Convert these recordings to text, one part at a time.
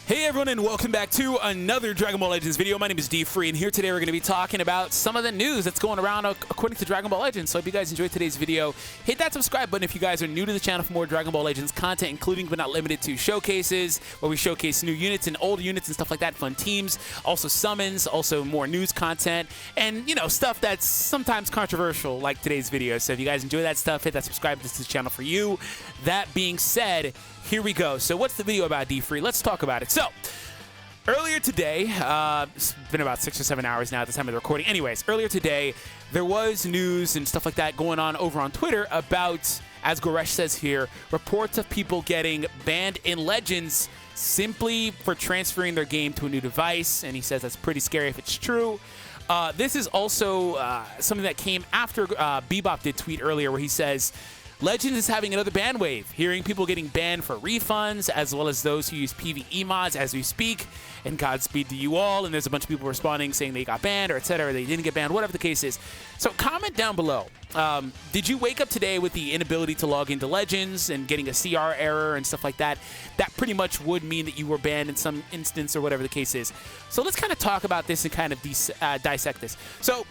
Hey everyone, and welcome back to another Dragon Ball Legends video. My name is DFree, and here today we're going to be talking about some of the news that's going around according to Dragon Ball Legends. So if you guys enjoyed today's video, hit that subscribe button if you guys are new to the channel for more Dragon Ball Legends content, including but not limited to showcases, where we showcase new units and old units and stuff like that, fun teams, also summons, also more news content, and, you know, stuff that's sometimes controversial like today's video. So if you guys enjoy that stuff, hit that subscribe. This is the channel for you. That being said, here we go. So what's the video about, DFree? Let's talk about it. So earlier today, it's been about 6 or 7 hours now at the time of the recording. Anyways, earlier today, there was news and stuff like that going on over on Twitter about, as Goresh says here, reports of people getting banned in Legends simply for transferring their game to a new device. And he says that's pretty scary if it's true. This is also something that came after Bebop did tweet earlier, where he says, Legends is having another ban wave, hearing people getting banned for refunds, as well as those who use PvE mods as we speak, and Godspeed to you all. And there's a bunch of people responding saying they got banned, or etc., they didn't get banned, whatever the case is. So comment down below. Did you wake up today with the inability to log into Legends and getting a CR error and stuff like that? That pretty much would mean that you were banned in some instance, or whatever the case is. So let's kind of talk about this and kind of dissect this. So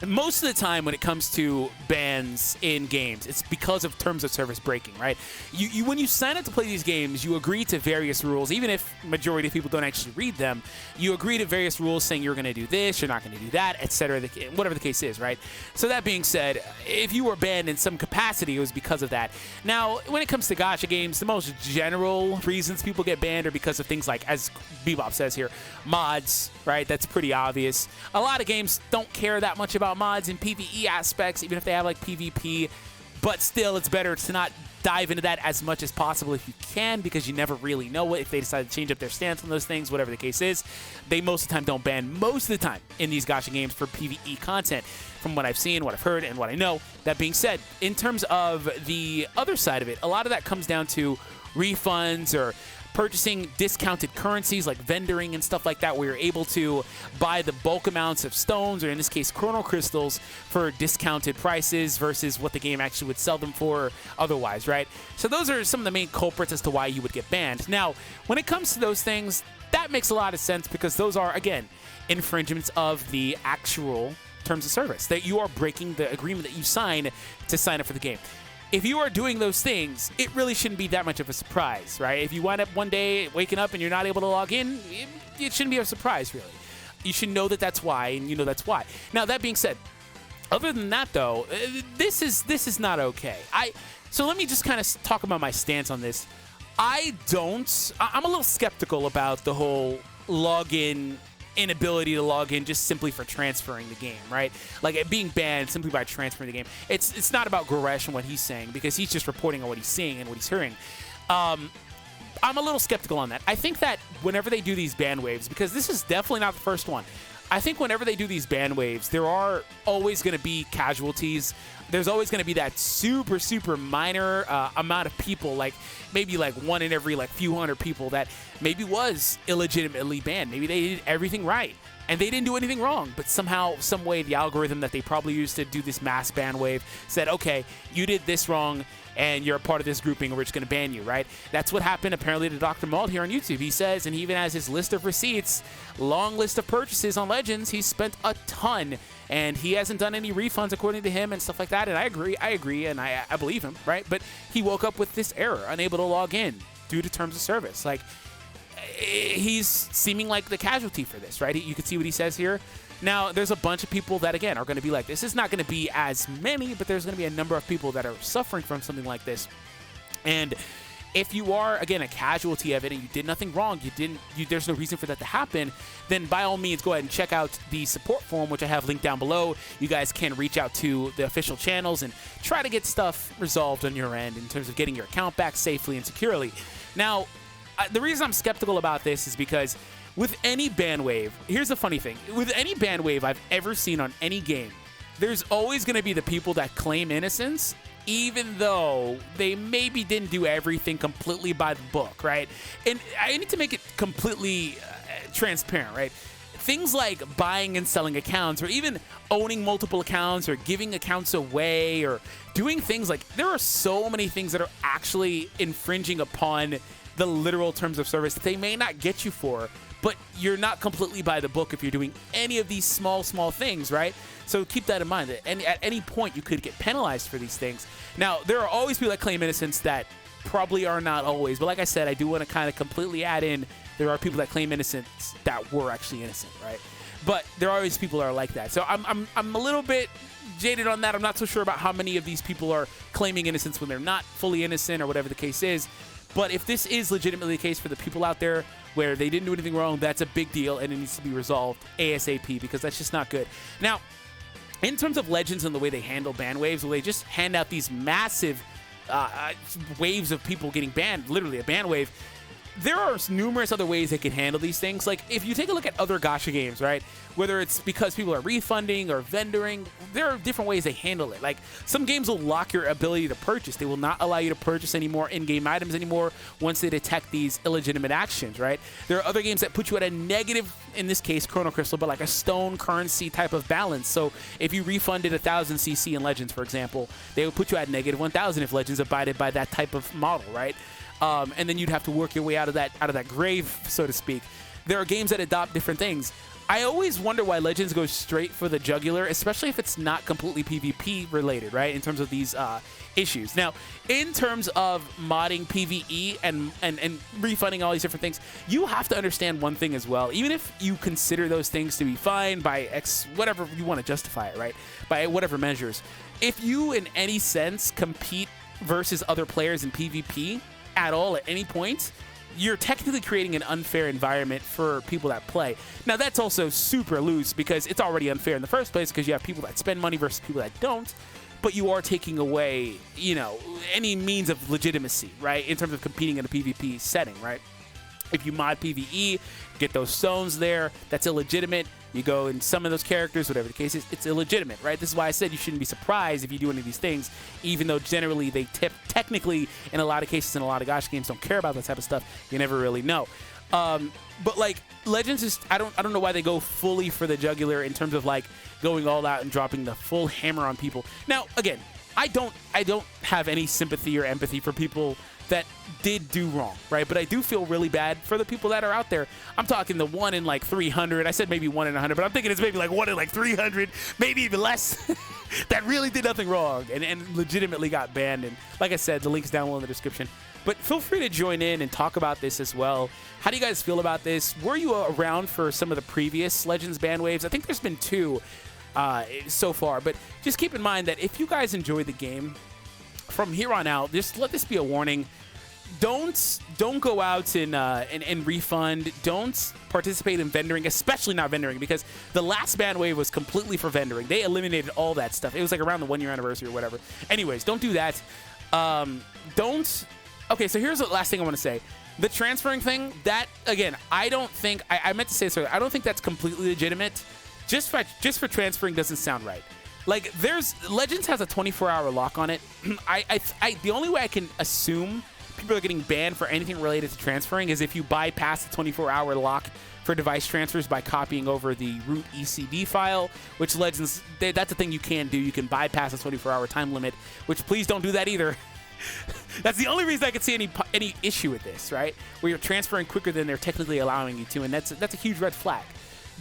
most of the time when it comes to bans in games, it's because of terms of service breaking, right? When you sign up to play these games, you agree to various rules. Even if majority of people don't actually read them, you agree to various rules saying you're going to do this, you're not going to do that, etc., whatever the case is, right? So that being said, if you were banned in some capacity, it was because of that. Now, when it comes to gacha games, the most general reasons people get banned are because of things like, as Bebop says here, mods, right? That's pretty obvious. A lot of games don't care that much about mods and PvE aspects, even if they have like PvP, but still it's better to not dive into that as much as possible if you can, because you never really know if they decide to change up their stance on those things, whatever the case is. They most of the time don't ban most of the time in these gacha games for PvE content, from what I've seen, what I've heard, and what I know. That being said, in terms of the other side of it, a lot of that comes down to refunds or purchasing discounted currencies like vendoring and stuff like that, where you're able to buy the bulk amounts of stones, or in this case chrono crystals, for discounted prices versus what the game actually would sell them for otherwise, right? So those are some of the main culprits as to why you would get banned. Now, when it comes to those things, that makes a lot of sense, because those are, again, infringements of the actual terms of service, that you are breaking the agreement that you sign to sign up for the game. If you are doing those things, it really shouldn't be that much of a surprise, right? If you wind up one day waking up and you're not able to log in, it shouldn't be a surprise, really. You should know that that's why, and you know that's why. Now, that being said, other than that, though, this is not okay. So let me just kind of talk about my stance on this. I'm a little skeptical about the whole inability to log in just simply for transferring the game, right? Like it being banned simply by transferring the game. It's not about Goresh and what he's saying, because he's just reporting on what he's seeing and what he's hearing. I'm a little skeptical on that. I think that whenever they do these ban waves, because this is definitely not the first one, I think whenever they do these ban waves, there are always going to be casualties. There's always going to be that super, super minor amount of people, like maybe like one in every like few hundred people that maybe was illegitimately banned. Maybe they did everything right and they didn't do anything wrong, but somehow, some way, the algorithm that they probably used to do this mass ban wave said, okay, you did this wrong and you're a part of this grouping, and we're just going to ban you, right? That's what happened apparently to Dr. Mald here on YouTube. He says, and he even has his list of receipts, long list of purchases on Legends. He's spent a ton, and he hasn't done any refunds according to him and stuff like that. And I agree, and I believe him, right? But he woke up with this error, unable to log in due to terms of service. Like, he's seeming like the casualty for this, right? You can see what he says here. Now, there's a bunch of people that, again, are going to be like, this is not going to be as many, but there's going to be a number of people that are suffering from something like this. And if you are, again, a casualty of it and you did nothing wrong, there's no reason for that to happen, then by all means, go ahead and check out the support forum, which I have linked down below. You guys can reach out to the official channels and try to get stuff resolved on your end in terms of getting your account back safely and securely. Now, the reason I'm skeptical about this is because with any ban wave, here's the funny thing. With any ban wave I've ever seen on any game, there's always going to be the people that claim innocence, even though they maybe didn't do everything completely by the book, right? And I need to make it completely transparent, right? Things like buying and selling accounts, or even owning multiple accounts, or giving accounts away, or doing things like, there are so many things that are actually infringing upon the literal terms of service that they may not get you for, but you're not completely by the book if you're doing any of these small things, right? So keep that in mind. At any point, you could get penalized for these things. Now, there are always people that claim innocence that probably are not always. But like I said, I do want to kind of completely add in, there are people that claim innocence that were actually innocent, right? But there are always people that are like that. So I'm a little bit jaded on that. I'm not so sure about how many of these people are claiming innocence when they're not fully innocent or whatever the case is. But if this is legitimately the case for the people out there where they didn't do anything wrong, that's a big deal, and it needs to be resolved ASAP, because that's just not good. Now, in terms of Legends and the way they handle ban waves, where they just hand out these massive waves of people getting banned, literally a ban wave, there are numerous other ways they can handle these things. Like, if you take a look at other gacha games, right, whether it's because people are refunding or vendoring, there are different ways they handle it. Like, some games will lock your ability to purchase. They will not allow you to purchase any more in-game items anymore once they detect these illegitimate actions, right? There are other games that put you at a negative, in this case, Chrono Crystal, but like a stone currency type of balance. So if you refunded 1,000 CC in Legends, for example, they would put you at negative 1,000 if Legends abided by that type of model, right? And then you'd have to work your way out of that grave, so to speak. There are games that adopt different things. I always wonder why Legends goes straight for the jugular, especially if it's not completely PvP related, right? In terms of these issues. Now, in terms of modding PvE and refunding all these different things, you have to understand one thing as well. Even if you consider those things to be fine by X, whatever you want to justify it, right? By whatever measures. If you, in any sense, compete versus other players in PvP, at all at any point, you're technically creating an unfair environment for people that play. Now, that's also super loose because it's already unfair in the first place because you have people that spend money versus people that don't, but you are taking away, you know, any means of legitimacy, right, in terms of competing in a PvP setting, right? If you mod PvE, get those stones there, that's illegitimate. You go and summon those characters, whatever the case is, it's illegitimate, right? This is why I said you shouldn't be surprised if you do any of these things, even though generally they technically, in a lot of cases, in a lot of gacha games, don't care about that type of stuff. You never really know. But like Legends is, I don't know why they go fully for the jugular in terms of like going all out and dropping the full hammer on people. Now, again, I don't have any sympathy or empathy for people that did do wrong, right? But I do feel really bad for the people that are out there. I'm talking the 1 in like 300. I said maybe 1 in 100, but I'm thinking it's maybe like 1 in like 300, maybe even less, that really did nothing wrong and legitimately got banned. And like I said, the link's down below in the description. But feel free to join in and talk about this as well. How do you guys feel about this? Were you around for some of the previous Legends ban waves? I think there's been 2 so far, but just keep in mind that if you guys enjoyed the game, from here on out, just let this be a warning. Don't go out and refund. Don't participate in vendoring, especially not vendoring, because the last ban wave was completely for vendoring. They eliminated all that stuff. It was like around the 1-year anniversary or whatever. Anyways, don't do that. Okay, so here's the last thing I want to say. The transferring thing, that, again, I don't think, I meant to say this earlier, I don't think that's completely legitimate. Just for transferring doesn't sound right. Like, Legends has a 24-hour lock on it. The only way I can assume people are getting banned for anything related to transferring is if you bypass the 24-hour lock for device transfers by copying over the root ECD file, which Legends, that's a thing you can do. You can bypass the 24-hour time limit, which please don't do that either. That's the only reason I could see any issue with this, right? Where you're transferring quicker than they're technically allowing you to, and that's a huge red flag.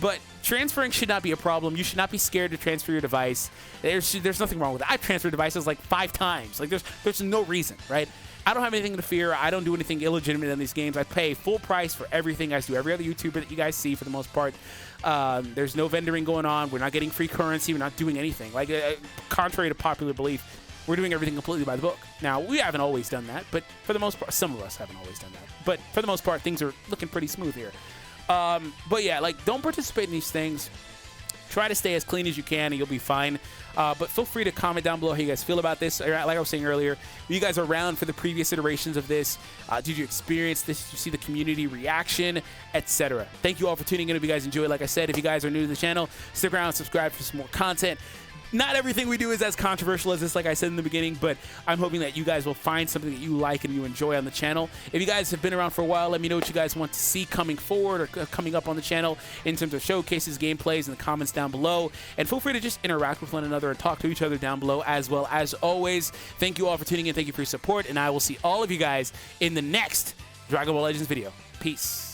But transferring should not be a problem. You should not be scared to transfer your device. There's nothing wrong with it. I've transferred devices like 5 times. Like there's no reason, right? I don't have anything to fear. I don't do anything illegitimate in these games. I pay full price for everything, as do every other YouTuber that you guys see for the most part. There's no vendoring going on. We're not getting free currency. We're not doing anything. Like contrary to popular belief, we're doing everything completely by the book. Now, we haven't always done that, but for the most part, some of us haven't always done that. But for the most part, things are looking pretty smooth here. But yeah, like, don't participate in these things. Try to stay as clean as you can, and you'll be fine. But feel free to comment down below how you guys feel about this. Like I was saying earlier, were you guys around for the previous iterations of this? Did you experience this? Did you see the community reaction, etc.? Thank you all for tuning in. If you guys enjoyed, like I said, if you guys are new to the channel, stick around, subscribe for some more content. Not everything we do is as controversial as this, like I said in the beginning, but I'm hoping that you guys will find something that you like and you enjoy on the channel. If you guys have been around for a while, let me know what you guys want to see coming forward or coming up on the channel in terms of showcases, gameplays, in the comments down below. And feel free to just interact with one another and talk to each other down below as well. As always, thank you all for tuning in. Thank you for your support, and I will see all of you guys in the next Dragon Ball Legends video. Peace.